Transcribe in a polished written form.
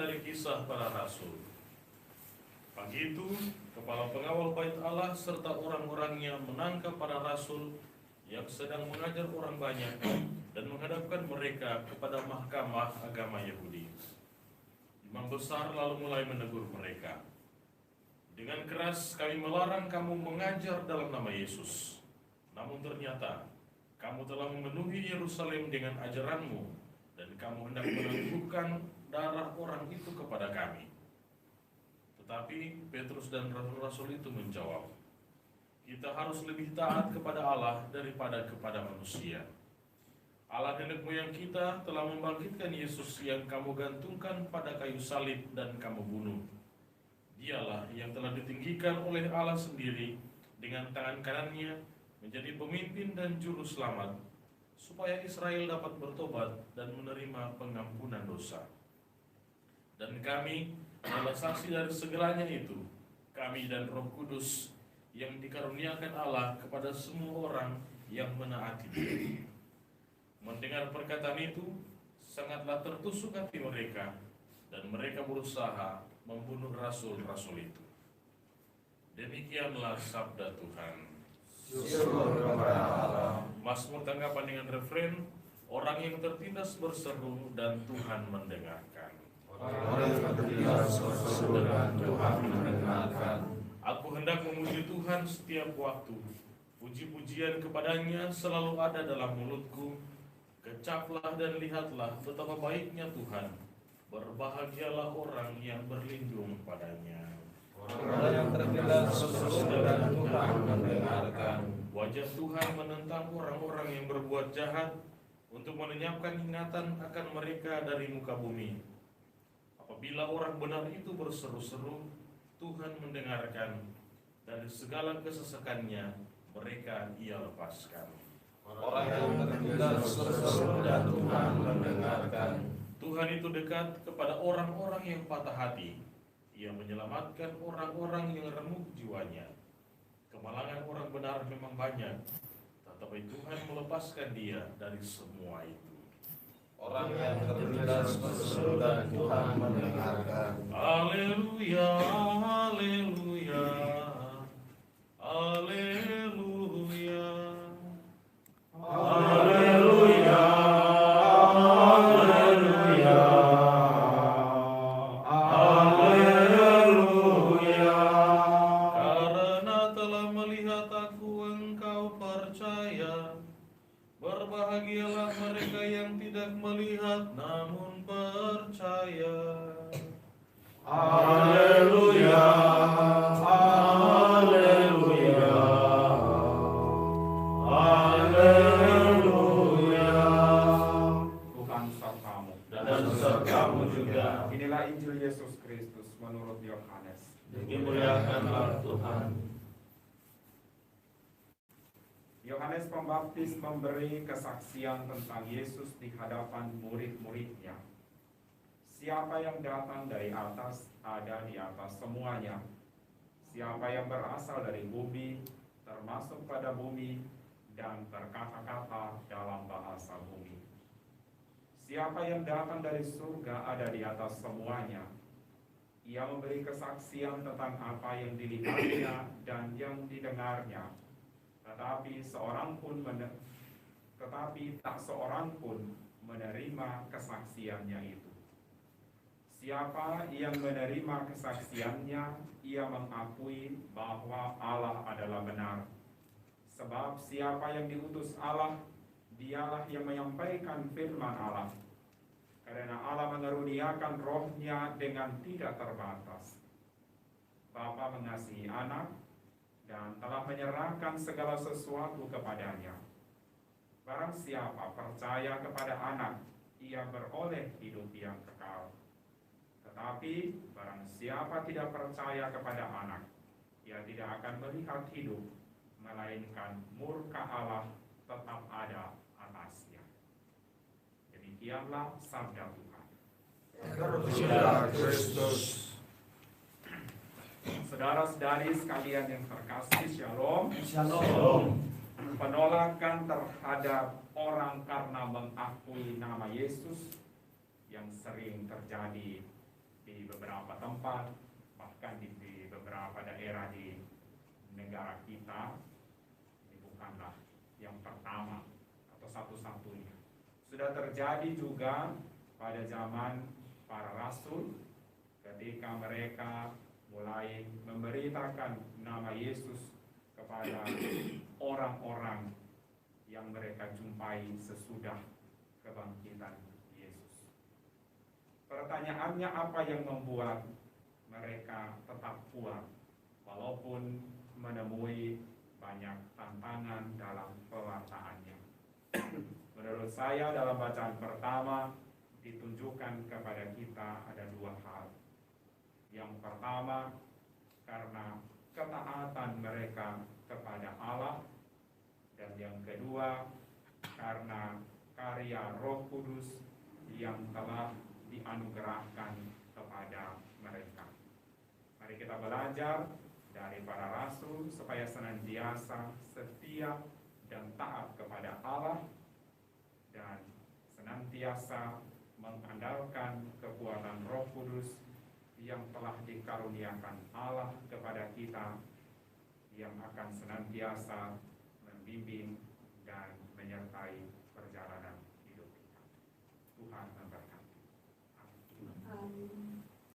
dari Kisah Para Rasul. Pagi itu, kepala pengawal bait Allah serta orang-orangnya menangkap para rasul yang sedang mengajar orang banyak dan menghadapkan mereka kepada mahkamah agama Yahudi. Imam besar lalu mulai menegur mereka. Dengan keras kami melarang kamu mengajar dalam nama Yesus. Namun ternyata kamu telah memenuhi Yerusalem dengan ajaranmu dan kamu hendak menangguhkan darah orang itu kepada kami. Tetapi Petrus dan rasul-rasul itu menjawab, kita harus lebih taat kepada Allah daripada kepada manusia. Allah nenek moyang kita telah membangkitkan Yesus yang kamu gantungkan pada kayu salib dan kamu bunuh. Dialah yang telah ditinggikan oleh Allah sendiri dengan tangan kanannya menjadi pemimpin dan juru selamat, supaya Israel dapat bertobat dan menerima pengampunan dosa. Dan kami adalah saksi dari segalanya itu, kami dan Roh Kudus yang dikaruniakan Allah kepada semua orang yang menaati Dia. Mendengar perkataan itu, sangatlah tertusuk hati mereka, dan mereka berusaha membunuh rasul-rasul itu. Demikianlah sabda Tuhan. Mazmur tanggapan dengan refren, orang yang tertindas berseru dan Tuhan mendengarkan. Orang yang tertindas berseru dan Tuhan mendengarkan. Aku hendak memuji Tuhan setiap waktu. Puji-pujian kepadanya selalu ada dalam mulutku. Kecaplah dan lihatlah betapa baiknya Tuhan. Berbahagialah orang yang berlindung padanya. Orang yang tertindas berseru dan Tuhan mendengarkan. Wajah Tuhan menentang orang-orang yang berbuat jahat untuk melenyapkan ingatan akan mereka dari muka bumi. Apabila orang benar itu berseru-seru, Tuhan mendengarkan. Dari segala kesesakannya mereka Ia lepaskan. Orang yang tertindas berseru dan Tuhan mendengarkan. Tuhan itu dekat kepada orang-orang yang patah hati. Ia menyelamatkan orang-orang yang remuk jiwanya. Kemalangan orang benar memang banyak, tetapi Tuhan melepaskan dia dari semua itu. Orang yang tertindas berseru dan Tuhan mendengarkan. Haleluya, haleluya, haleluya, Haleluya, haleluya, haleluya. karena telah melihat aku engkau percaya. Berbahagialah mereka yang tidak melihat namun percaya. Haleluya, haleluya, haleluya. Tuhan sertamu Dan sertamu juga. Inilah Injil Yesus Kristus menurut Yohanes. Dimuliakanlah Tuhan. Yohanes Pembaptis memberi kesaksian tentang Yesus di hadapan murid-muridnya. Siapa yang datang dari atas ada di atas semuanya. Siapa yang berasal dari bumi termasuk pada bumi dan berkata-kata dalam bahasa bumi. Siapa yang datang dari surga ada di atas semuanya. Ia memberi kesaksian tentang apa yang dilihatnya dan yang didengarnya. Tetapi tak seorang pun menerima kesaksiannya itu. Siapa yang menerima kesaksiannya, ia mengakui bahwa Allah adalah benar. Sebab siapa yang diutus Allah, dialah yang menyampaikan firman Allah. Karena Allah mengaruniakan rohnya dengan tidak terbatas. Bapa mengasihi anak, dan telah menyerahkan segala sesuatu kepadanya. Barang siapa percaya kepada anak, ia beroleh hidup yang kekal. Tetapi barang siapa tidak percaya kepada anak, ia tidak akan melihat hidup, melainkan murka Allah tetap ada atasnya. Demikianlah sabda Tuhan. Terpujilah Kristus. Saudara-saudari sekalian yang terkasih, Shalom. Shalom. Penolakan terhadap orang karena mengakui nama Yesus yang sering terjadi di beberapa tempat, bahkan di beberapa daerah di negara kita, ini bukanlah yang pertama atau satu-satunya. Sudah terjadi juga pada zaman para rasul ketika mereka mulai memberitakan nama Yesus kepada orang-orang yang mereka jumpai sesudah kebangkitan Yesus. Pertanyaannya, apa yang membuat mereka tetap kuat walaupun menemui banyak tantangan dalam pewartaannya? Menurut saya, dalam bacaan pertama ditunjukkan kepada kita ada dua hal. Yang pertama, karena ketaatan mereka kepada Allah, dan yang kedua, karena karya Roh Kudus yang telah dianugerahkan kepada mereka. Mari kita belajar dari para rasul supaya senantiasa setia dan taat kepada Allah, dan senantiasa mengandalkan kekuatan Roh Kudus yang telah dikaruniakan Allah kepada kita, yang akan senantiasa membimbing dan menyertai perjalanan